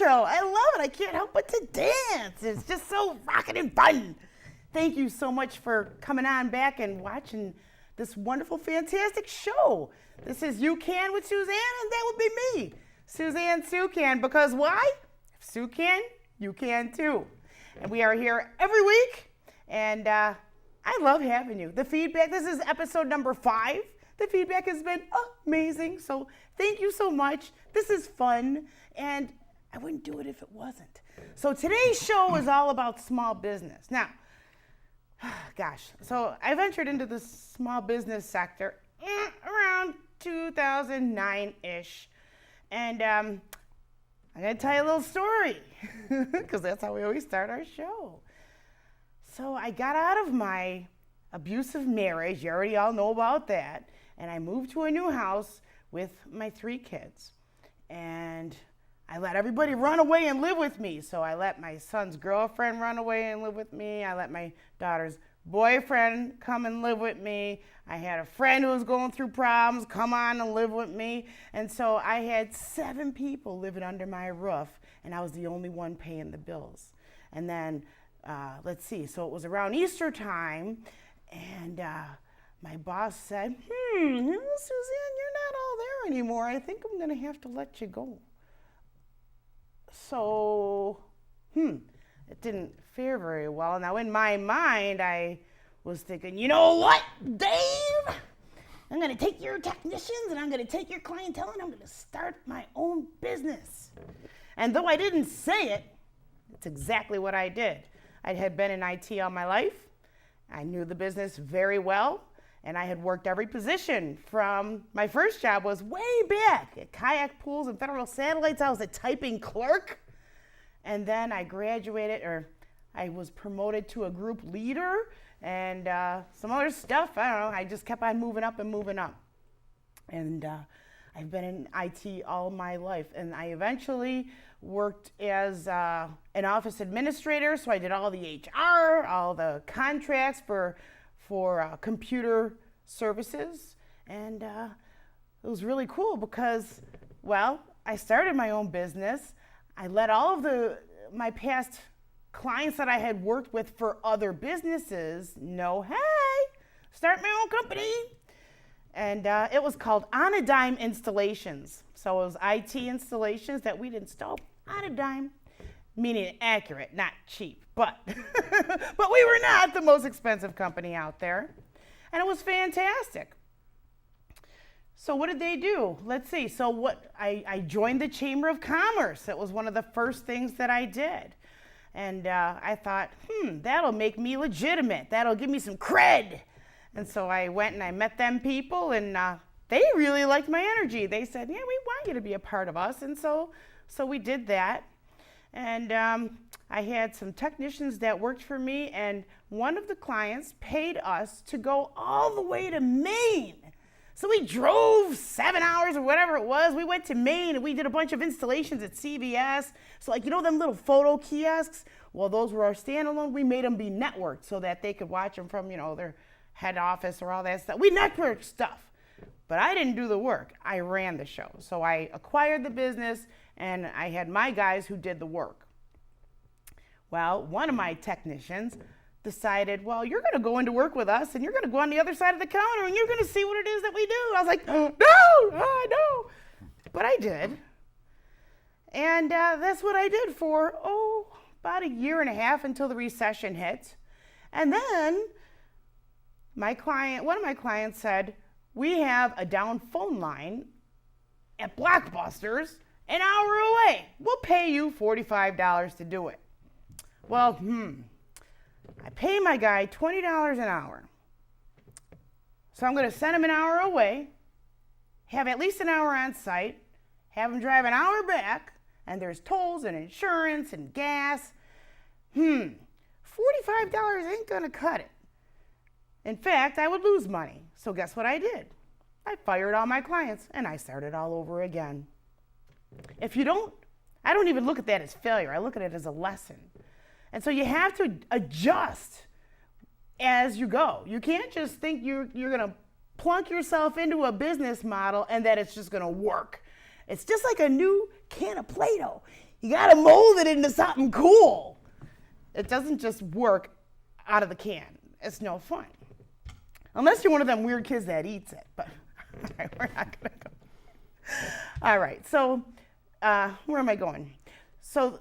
intro. I love it. I can't help but to dance. It's just so rocking and fun. Thank you so much for coming on back and watching this wonderful, fantastic show. This is You Can with Suzanne, and that would be me, Suzanne Sue Can, because why? If Sue can, you can too. And we are here every week, and I love having you. The feedback, this is episode number 5. The feedback has been amazing, so thank you so much. This is fun, and I wouldn't do it if it wasn't. So today's show is all about small business. Now, gosh, so I ventured into the small business sector around 2009-ish. And I'm going to tell you a little story because that's how we always start our show. So I got out of my abusive marriage. You already all know about that. And I moved to a new house with my 3 kids. And I let everybody run away and live with me. So I let my son's girlfriend run away and live with me. I let my daughter's boyfriend come and live with me. I had a friend who was going through problems come on and live with me. And so I had 7 people living under my roof, and I was the only one paying the bills. And then, let's see, so it was around Easter time, and my boss said, Suzanne, you're not all there anymore. I think I'm going to have to let you go. So, it didn't fare very well. Now, in my mind, I was thinking, you know what, Dave? I'm going to take your technicians and I'm going to take your clientele and I'm going to start my own business. And though I didn't say it, it's exactly what I did. I had been in IT all my life. I knew the business very well. And I had worked every position from, my first job was way back at Kayak Pools and Federal Satellites. I was a typing clerk. And then I graduated, or I was promoted to a group leader and some other stuff. I don't know. I just kept on moving up and moving up. And I've been in IT all my life. And I eventually worked as an office administrator. So I did all the HR, all the contracts for computer services, and it was really cool because, well, I started my own business. I let all of my past clients that I had worked with for other businesses know, hey, start my own company. And it was called On a Dime Installations. So it was IT installations that we'd install on a dime, meaning accurate, not cheap. But we were not the most expensive company out there. And it was fantastic. So what did they do? Let's see. So I joined the Chamber of Commerce. It was one of the first things that I did. And I thought, that'll make me legitimate. That'll give me some cred. And so I went and I met them people, and they really liked my energy. They said, yeah, we want you to be a part of us. And so we did that. And I had some technicians that worked for me, and one of the clients paid us to go all the way to Maine. So we drove 7 hours or whatever it was. We went to Maine, and we did a bunch of installations at CVS. So like, them little photo kiosks? Well, those were our standalone. We made them be networked so that they could watch them from, their head office or all that stuff. We networked stuff. But I didn't do the work. I ran the show. So I acquired the business, and I had my guys who did the work. Well, one of my technicians decided, well, you're going to go into work with us, and you're going to go on the other side of the counter, and you're going to see what it is that we do. I was like, no. But I did. And that's what I did for, about a year and a half until the recession hit. And then one of my clients said, we have a down phone line at Blockbusters an hour away. We'll pay you $45 to do it. Well, I pay my guy $20 an hour. So I'm going to send him an hour away, have at least an hour on site, have him drive an hour back, and there's tolls and insurance and gas. $45 ain't going to cut it. In fact, I would lose money. So guess what I did? I fired all my clients, and I started all over again. I don't even look at that as failure. I look at it as a lesson. And so you have to adjust as you go. You can't just think you're going to plunk yourself into a business model and that it's just going to work. It's just like a new can of Play-Doh. You got to mold it into something cool. It doesn't just work out of the can. It's no fun. Unless you're one of them weird kids that eats it. But all right, we're not going to go. All right, so where am I going? So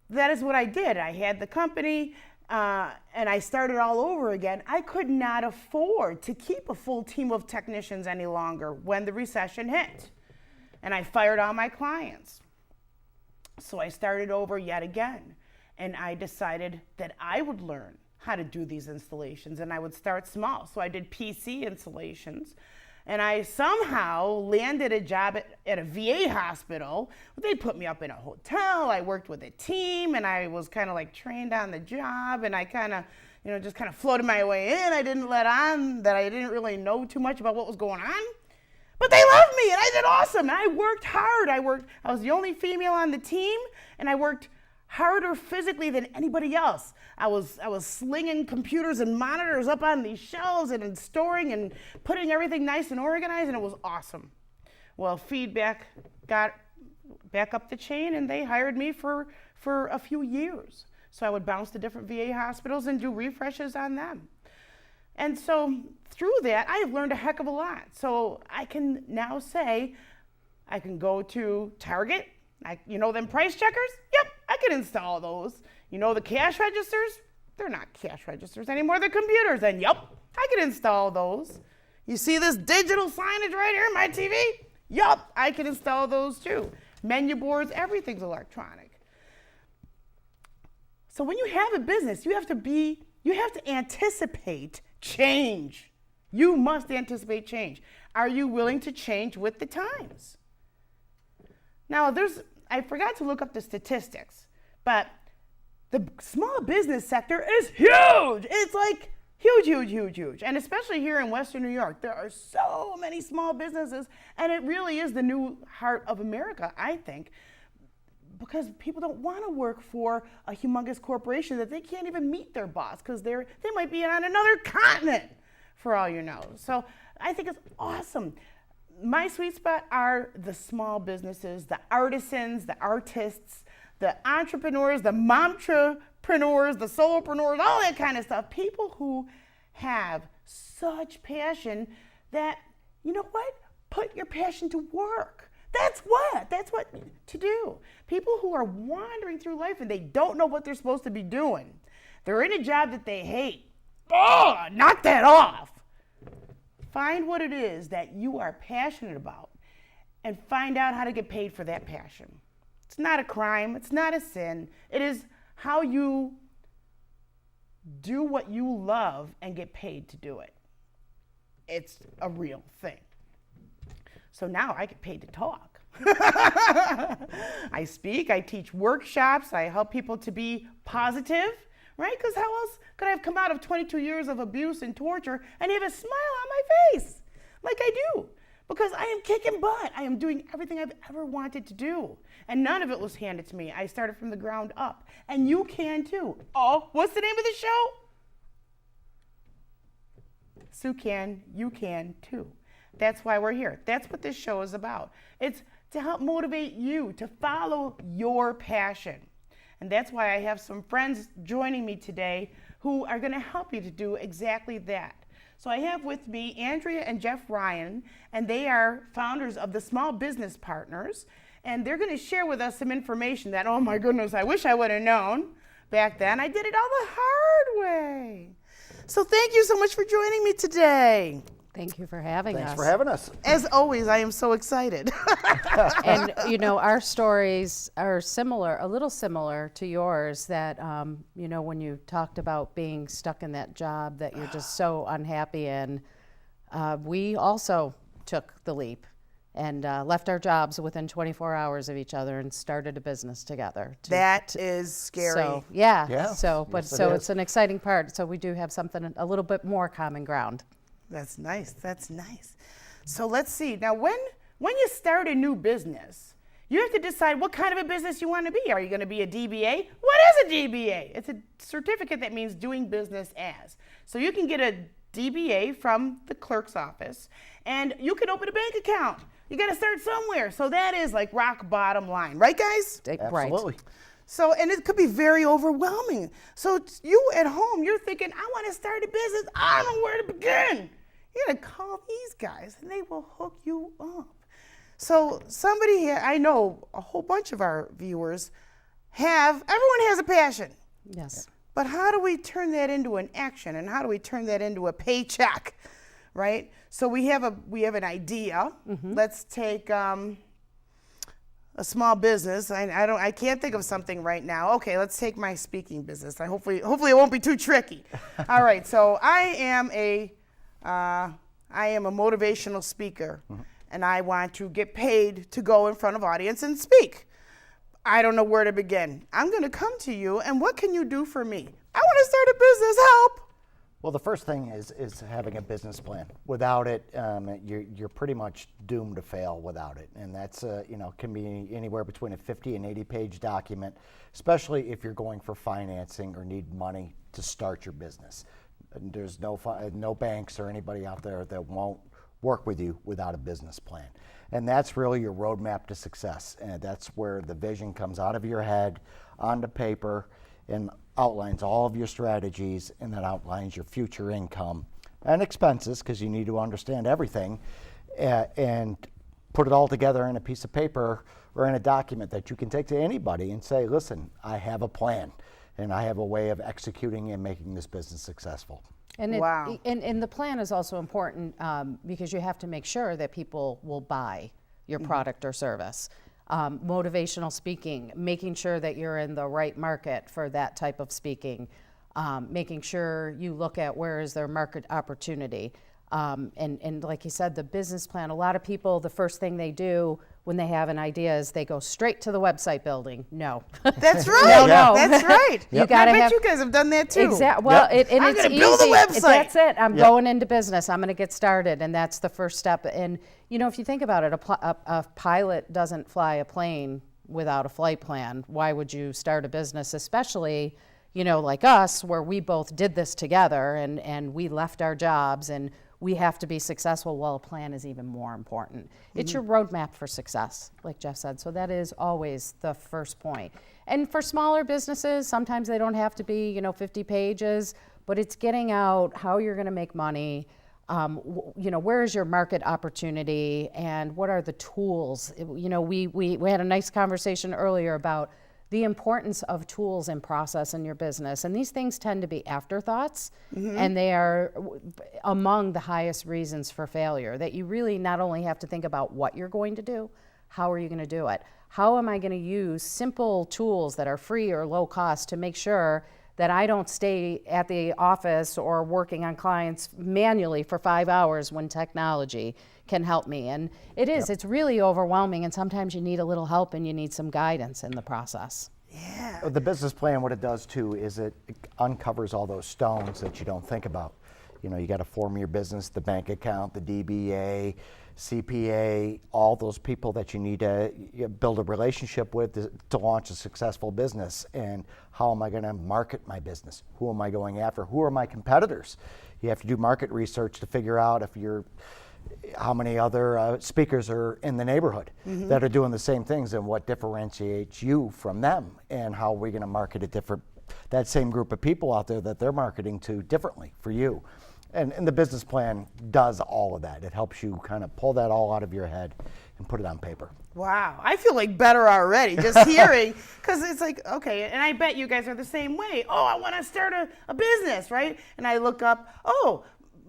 that is what I did. I had the company, and I started all over again. I could not afford to keep a full team of technicians any longer when the recession hit. And I fired all my clients. So I started over yet again. And I decided that I would learn how to do these installations, and I would start small. So I did PC installations, and I somehow landed a job at a VA hospital. They put me up in a hotel. I worked with a team, and I was kind of like trained on the job, and I kind of, just kind of floated my way in. I didn't let on that I didn't really know too much about what was going on. But they loved me, and I did awesome. And I worked hard. I was the only female on the team, and I worked harder physically than anybody else. I was slinging computers and monitors up on these shelves and storing and putting everything nice and organized, and it was awesome. Well, feedback got back up the chain, and they hired me for a few years. So I would bounce to different VA hospitals and do refreshes on them. And so through that, I have learned a heck of a lot. So I can now say, I can go to Target. Them price checkers? Yep, I can install those. The cash registers? They're not cash registers anymore, they're computers. And yep, I can install those. You see this digital signage right here on my TV? Yup, I can install those too. Menu boards, everything's electronic. So when you have a business, you have to anticipate change. You must anticipate change. Are you willing to change with the times? Now, I forgot to look up the statistics, but the small business sector is huge. It's like huge, huge, huge, huge. And especially here in Western New York, there are so many small businesses, and it really is the new heart of America, I think, because people don't want to work for a humongous corporation that they can't even meet their boss because they might be on another continent, for all you know. So I think it's awesome. My sweet spot are the small businesses, the artisans, the artists, the entrepreneurs, the momtrepreneurs, the solopreneurs, all that kind of stuff. People who have such passion that, you know what? Put your passion to work. That's what to do. People who are wandering through life and they don't know what they're supposed to be doing. They're in a job that they hate. Oh, knock that off. Find what it is that you are passionate about and find out how to get paid for that passion. It's not a crime. It's not a sin. It is how you do what you love and get paid to do it. It's a real thing. So now I get paid to talk. I speak, I teach workshops, I help people to be positive, right? Because how else could I have come out of 22 years of abuse and torture and have a smile on my face like I do? Because I am kicking butt. I am doing everything I've ever wanted to do. And none of it was handed to me. I started from the ground up. And you can too. Oh, what's the name of the show? Sue can, you can too. That's why we're here. That's what this show is about. It's to help motivate you to follow your passion. And that's why I have some friends joining me today who are going to help you to do exactly that. So I have with me Andrea and Jeff Ryan, and they are founders of the Small Business Partners. And they're going to share with us some information that, oh my goodness, I wish I would have known back then. I did it all the hard way. So thank you so much for joining me today. Thank you for having us. Thanks for having us. As always, I am so excited. And our stories are similar, a little similar to yours, that, when you talked about being stuck in that job that you're just so unhappy in, we also took the leap and left our jobs within 24 hours of each other and started a business together. That is scary. So, yeah. Yes, It's an exciting part. So we do have something, a little bit more common ground. That's nice. That's nice. So let's see. Now, when you start a new business, you have to decide what kind of a business you want to be. Are you going to be a DBA? What is a DBA? It's a certificate that means doing business as. So you can get a DBA from the clerk's office, and you can open a bank account. You got to start somewhere. So that is like rock bottom line, right, guys? Absolutely. So, and it could be very overwhelming. So you at home, you're thinking, I want to start a business. I don't know where to begin. You're going to call these guys and they will hook you up. So somebody here, I know a whole bunch of our viewers everyone has a passion. Yes. But how do we turn that into an action, and how do we turn that into a paycheck, right? So we have an idea. Let's take a small business. I can't think of something right now. Okay, let's take my speaking business. Hopefully it won't be too tricky. All right. So I am a motivational speaker, and I want to get paid to go in front of audience and speak. I don't know where to begin. I'm going to come to you, and what can you do for me? I want to start a business. Help. Well, the first thing is having a business plan. Without it, you're pretty much doomed to fail without it. And that's can be anywhere between a 50 and 80-page document, especially if you're going for financing or need money to start your business. And there's no banks or anybody out there that won't work with you without a business plan. And that's really your roadmap to success. And that's where the vision comes out of your head onto paper and outlines all of your strategies, and that outlines your future income and expenses, because you need to understand everything, and put it all together in a piece of paper or in a document that you can take to anybody and say, listen, I have a plan and I have a way of executing and making this business successful. And Wow. And the plan is also important because you have to make sure that people will buy your product or service. Motivational speaking, making sure that you're in the right market for that type of speaking, making sure you look at where is their market opportunity. And like you said, the business plan, a lot of people, the first thing they do when they have an idea is they go straight to the website building. No. That's right. No. That's right. You gotta I bet have, you guys have done that too. Exactly. Well, Yep. and I'm it's gonna build a easy. website. That's it. I'm going into business. I'm going to get started, and that's the first step. And if you think about it, a pilot doesn't fly a plane without a flight plan. Why would you start a business, especially like us, where we both did this together, and we left our jobs, and we have to be successful. Well, a plan is even more important. It's your roadmap for success, like Jeff said. So that is always the first point. And for smaller businesses, sometimes they don't have to be, 50 pages, but it's getting out how you're going to make money. Where is your market opportunity, and what are the tools? We had a nice conversation earlier about the importance of tools and process in your business. And these things tend to be afterthoughts, and they are among the highest reasons for failure, that you really not only have to think about what you're going to do, how are you going to do it? How am I going to use simple tools that are free or low cost to make sure that I don't stay at the office or working on clients manually for 5 hours when technology can help me? And it's really overwhelming, and sometimes you need a little help and you need some guidance in the process. Yeah. The business plan, what it does too, is it uncovers all those stones that you don't think about. You got to form your business, the bank account, the DBA, CPA, all those people that you need to build a relationship with to launch a successful business. And how am I going to market my business? Who am I going after? Who are my competitors? You have to do market research to figure out how many other speakers are in the neighborhood that are doing the same things, and what differentiates you from them, and how we're going to market that same group of people out there that they're marketing to differently for you. And the business plan does all of that. It helps you kind of pull that all out of your head and put it on paper. Wow, I feel like better already just hearing, because it's like, okay, and I bet you guys are the same way. Oh, I want to start a business, right? And I look up,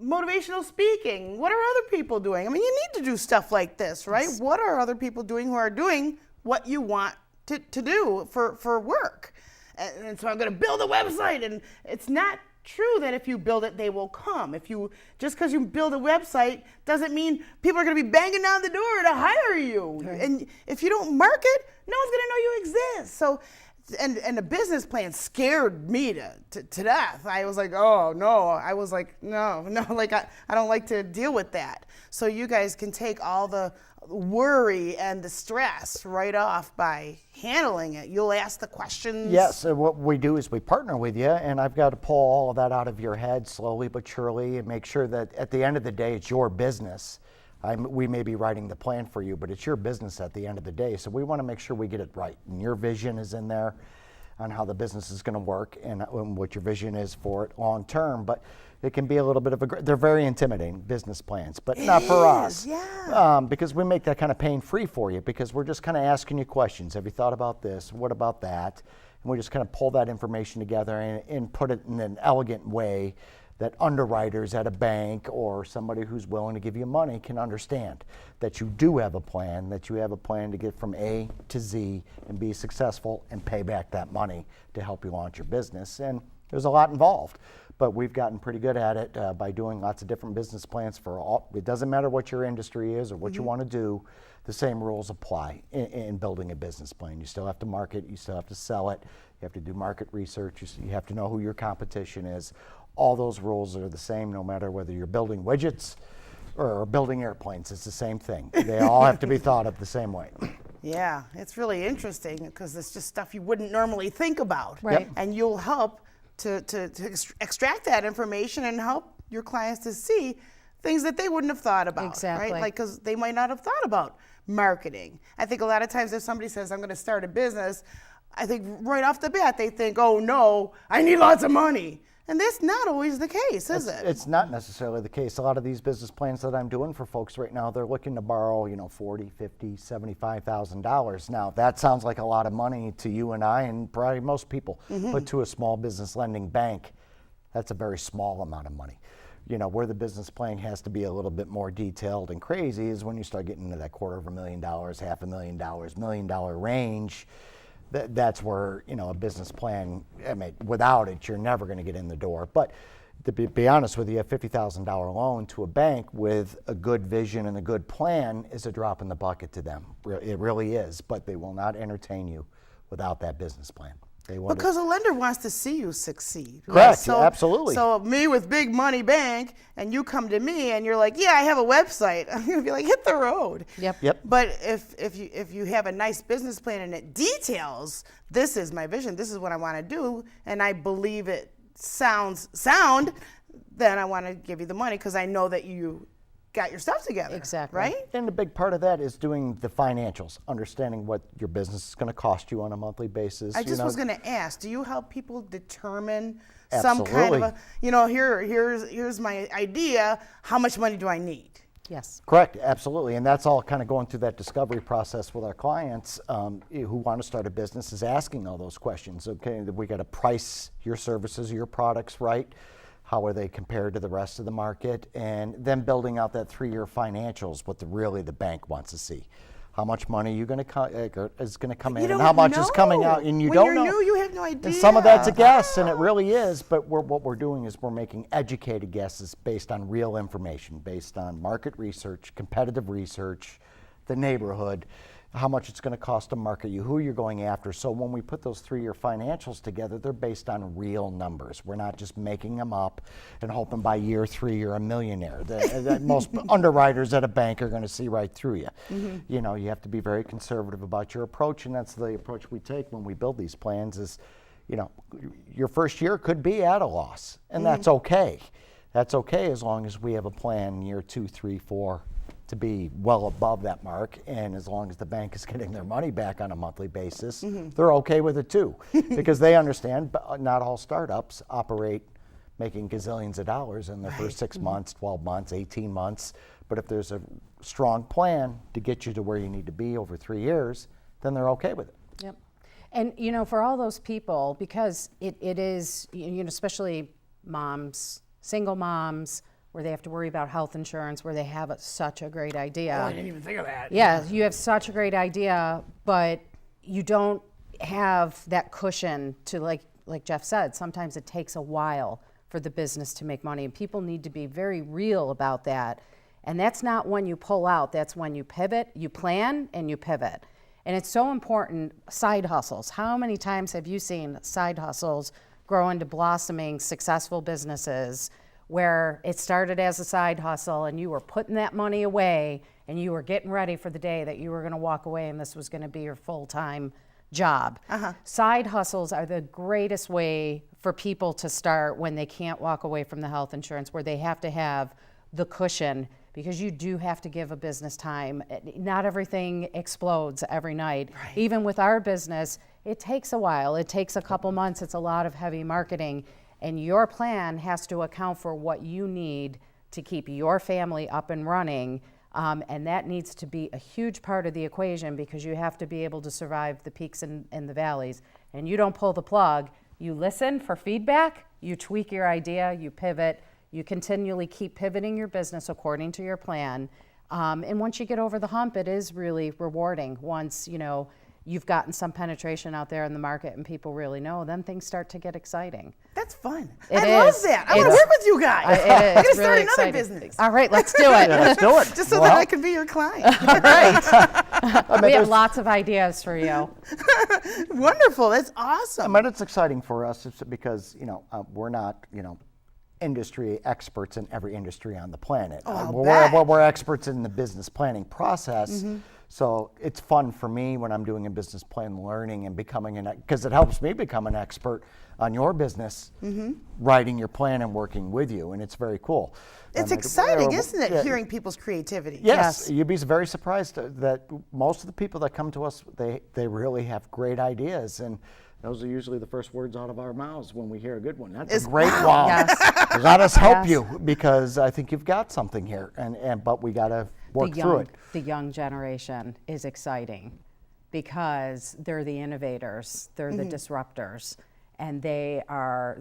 motivational speaking. What are other people doing? I mean, you need to do stuff like this, right? Yes. What are other people doing who are doing what you want to do for work? And so I'm going to build a website, and it's not true that if you build it, they will come. Just because you build a website doesn't mean people are going to be banging down the door to hire you. Right. And if you don't market, no one's going to know you exist. So, and the business plan scared me to death. I was like, oh no. I was like, no, like I don't like to deal with that. So you guys can take all the worry and the stress right off by handling it. You'll ask the questions. Yes, and what we do is we partner with you, and I've got to pull all of that out of your head slowly but surely and make sure that at the end of the day it's your business. We may be writing the plan for you, but it's your business at the end of the day. So we want to make sure we get it right. And your vision is in there on how the business is going to work and what your vision is for it long term. But it can be a little bit of they're very intimidating, business plans, but not for us. Yeah. Because we make that kind of pain-free for you, because we're just kind of asking you questions. Have you thought about this? What about that? And we just kind of pull that information together and put it in an elegant way that underwriters at a bank or somebody who's willing to give you money can understand that you do have a plan, that you have a plan to get from A to Z and be successful and pay back that money to help you launch your business. And there's a lot involved, but we've gotten pretty good at it by doing lots of different business plans for all. It doesn't matter what your industry is or what you want to do, the same rules apply in building a business plan. You still have to market, you still have to sell it, you have to do market research, you have to know who your competition is. All those rules are the same no matter whether you're building widgets or building airplanes. It's the same thing. They all have to be thought of the same way. Yeah, it's really interesting because it's just stuff you wouldn't normally think about. Right. And you'll help to extract that information and help your clients to see things that they wouldn't have thought about. Exactly. Right? Like, because they might not have thought about marketing. I think a lot of times if somebody says, I'm going to start a business, I think right off the bat they think, oh no, I need lots of money. And that's not always the case, is it? It's not necessarily the case. A lot of these business plans that I'm doing for folks right now, they're looking to borrow, $40,000, $50,000, $75,000. Now, that sounds like a lot of money to you and I and probably most people, but to a small business lending bank, that's a very small amount of money. Where the business plan has to be a little bit more detailed and crazy is when you start getting into that $250,000, $500,000, $1 million range. That's where, a business plan, without it, you're never going to get in the door. But to be honest with you, a $50,000 loan to a bank with a good vision and a good plan is a drop in the bucket to them. It really is, but they will not entertain you without that business plan. Because a lender wants to see you succeed. Correct, Right? So, absolutely. So me with big money bank, and you come to me and you're like, yeah, I have a website. I'm gonna be like, hit the road. Yep. But if you have a nice business plan and it details, this is my vision, this is what I want to do, and I believe it sounds sound, then I want to give you the money because I know that you got your stuff together. Exactly. Right? And the big part of that is doing the financials, understanding what your business is going to cost you on a monthly basis. I just was going to ask, do you help people determine Absolutely. some kind of here's my idea, how much money do I need? Yes. Correct, absolutely. And that's all kind of going through that discovery process with our clients who want to start a business, is asking all those questions. Okay, we got to price your services, your products right. How are they compared to the rest of the market? And then building out that 3-year financials, what the bank wants to see. How much money is going to come in, and how much is coming out, and when don't you're know. new, you have no idea. And some of that's a guess, and it really is. But what we're doing is we're making educated guesses based on real information, based on market research, competitive research, the neighborhood, how much it's going to cost to market you, who you're going after. So when we put those 3-year financials together, they're based on real numbers. We're not just making them up and hoping by year 3 you're a millionaire. Most underwriters at a bank are going to see right through you. You have to be very conservative about your approach, and that's the approach we take when we build these plans is, your first year could be at a loss, and that's okay. That's okay as long as we have a plan year 2, 3, 4 to be well above that mark, and as long as the bank is getting their money back on a monthly basis, they're okay with it too, because they understand not all startups operate making gazillions of dollars in their first 6 months, 12 months, 18 months. But if there's a strong plan to get you to where you need to be over 3 years, then they're okay with it. Yep. And for all those people, because it is, especially moms, single moms, where they have to worry about health insurance, where they have such a great idea. Oh, I didn't even think of that. Yeah, you have such a great idea, but you don't have that cushion to, like Jeff said, sometimes it takes a while for the business to make money, and people need to be very real about that. And that's not when you pull out, that's when you pivot, you plan, and you pivot. And it's so important, side hustles. How many times have you seen side hustles grow into blossoming, successful businesses where it started as a side hustle and you were putting that money away and you were getting ready for the day that you were going to walk away and this was going to be your full-time job. Side hustles are the greatest way for people to start when they can't walk away from the health insurance, where they have to have the cushion, because you do have to give a business time. Not everything explodes every night. Right. Even with our business, it takes a while. It takes a couple months. It's a lot of heavy marketing. And your plan has to account for what you need to keep your family up and running. And that needs to be a huge part of the equation, because you have to be able to survive the peaks and the valleys. And you don't pull the plug. You listen for feedback, you tweak your idea, you pivot, you continually keep pivoting your business according to your plan. And once you get over the hump, it is really rewarding. Once, you've gotten some penetration out there in the market and people really know, then things start to get exciting. That's fun. I love that. I want to work with you guys. It is. I'm going to start really another exciting. business. All right, let's do it. Let's do it. Just so that I can be your client. Right. We have lots of ideas for you. Wonderful. That's awesome. But it's exciting for us because, we're not, industry experts in every industry on the planet. We're experts in the business planning process. So it's fun for me when I'm doing a business plan, learning and becoming because it helps me become an expert on your business, writing your plan and working with you, and it's very cool. It's exciting, isn't it, hearing people's creativity? Yes, you'd be very surprised that most of the people that come to us, they really have great ideas, and those are usually the first words out of our mouths when we hear a good one. That's a great one. Yes. Let us help you, because I think you've got something here, but we got to work through it. The young generation is exciting because they're the innovators, they're the disruptors, and they're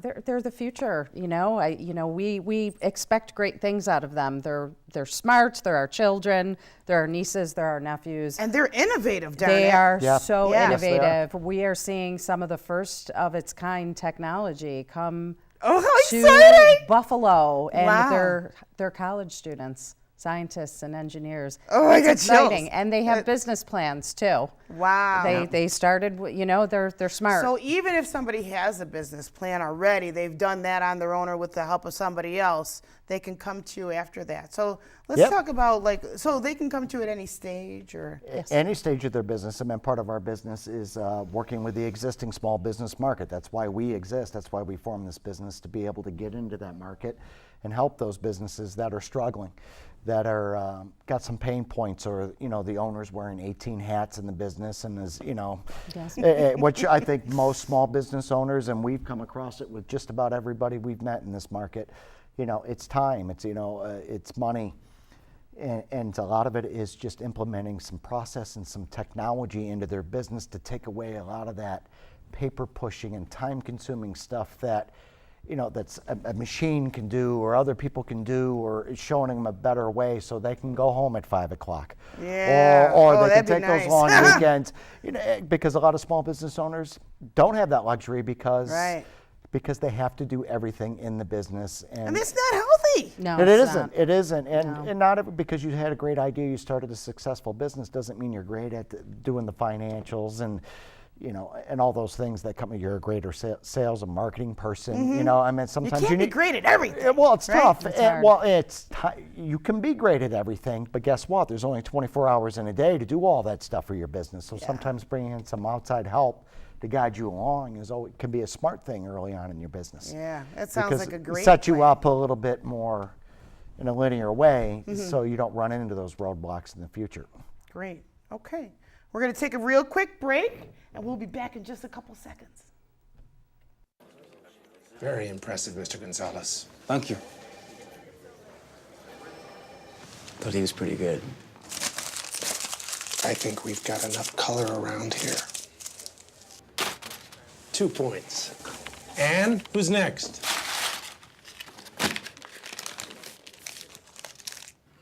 the future. We expect great things out of them. They're smart. They're our children. They're our nieces. They're our nephews. And they're innovative. They are so innovative. Yes, we are seeing some of the first of its kind technology come how to exciting! Buffalo, and Wow. they're college students, scientists and engineers. Oh, I It's got exciting, chills. and they have business plans too. Wow. They started, they're smart. So even if somebody has a business plan already, they've done that on their own or with the help of somebody else, they can come to you after that. So let's talk about so they can come to you at any stage or? Yes. Any stage of their business. Part of our business is working with the existing small business market. That's why we exist. That's why we formed this business, to be able to get into that market and help those businesses that are struggling, that are got some pain points, or the owner's wearing 18 hats in the business, and is which I think most small business owners, and we've come across it with just about everybody we've met in this market. It's time, it's money, and a lot of it is just implementing some process and some technology into their business to take away a lot of that paper pushing and time consuming stuff that that's a machine can do, or other people can do, or is showing them a better way so they can go home at 5 o'clock. Yeah. Or they can that'd be take nice. those long weekends. Because a lot of small business owners don't have that luxury because they have to do everything in the business. And it's not healthy. No, it it's isn't. not. It isn't. And not because you had a great idea, you started a successful business, doesn't mean you're great at doing the financials and and all those things that come. You're a greater sales and marketing person. Sometimes you can't be great at everything. Well, it's tough. It's hard. You can be great at everything, but guess what? There's only 24 hours in a day to do all that stuff for your business. So sometimes bringing in some outside help to guide you along can be a smart thing early on in your business. Yeah, that sounds like a great It sets you plan. up a little bit more in a linear way, so you don't run into those roadblocks in the future. Great. Okay. We're going to take a real quick break, and we'll be back in just a couple seconds. Very impressive, Mr. Gonzalez. Thank you. Thought he was pretty good. I think we've got enough color around here. 2 points. And who's next?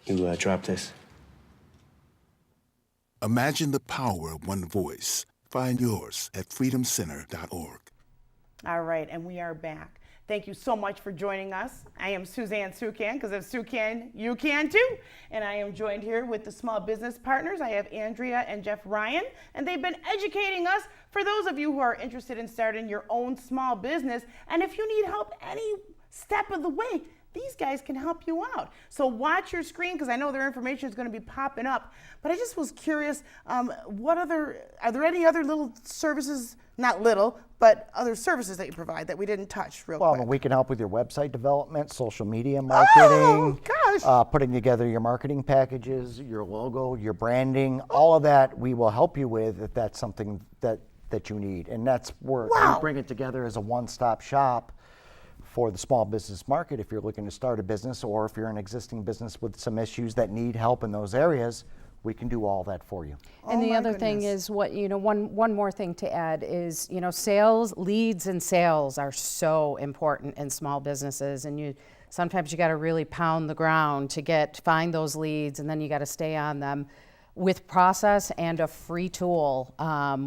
You drop this. Imagine the power of one voice. Find yours at freedomcenter.org. All right, and we are back. Thank you so much for joining us. I am Suzanne Sucan, because if Sue can, you can too. And I am joined here with the small business partners. I have Andrea and Jeff Ryan, and they've been educating us for those of you who are interested in starting your own small business. And if you need help any step of the way, these guys can help you out. So watch your screen, because I know their information is going to be popping up. But I just was curious, are there any other little services, not little, but other services that you provide that we didn't touch real quick? Well, we can help with your website development, social media marketing. Oh, gosh. Putting together your marketing packages, your logo, your branding, all of that we will help you with if that's something that you need. And that's where Wow. we bring it together as a one-stop shop for the small business market. If you're looking to start a business, or if you're an existing business with some issues that need help in those areas, we can do all that for you. And the my other thing goodness. is one more thing to add is, sales, leads and sales are so important in small businesses, and sometimes you got to really pound the ground to find those leads, and then you got to stay on them. With process and a free tool,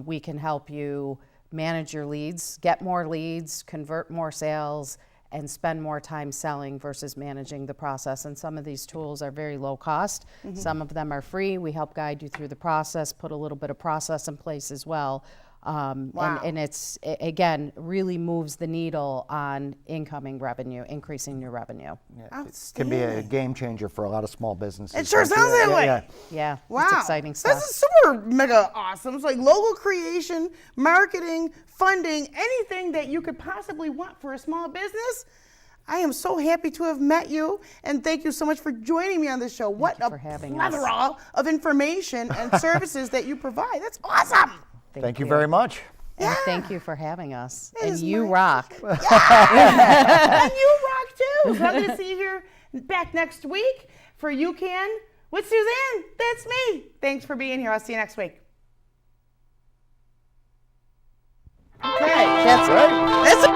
we can help you manage your leads, get more leads, convert more sales, and spend more time selling versus managing the process. And some of these tools are very low cost. Some of them are free. We help guide you through the process, put a little bit of process in place as well. And it's, again, really moves the needle on incoming revenue, increasing your revenue. It can be a game changer for a lot of small businesses. It sure sounds that way. Yeah, Wow. it's exciting stuff. This is super mega awesome. It's like logo creation, marketing, funding, anything that you could possibly want for a small business. I am so happy to have met you, and thank you so much for joining me on this show. What you a for having us. plethora of information and services that you provide. That's awesome. Thank you very much. And thank you for having us. It And is you my rock. And you rock too. So I'm going to see you here back next week for You Can with Suzanne. That's me. Thanks for being here. I'll see you next week. Okay. That's That's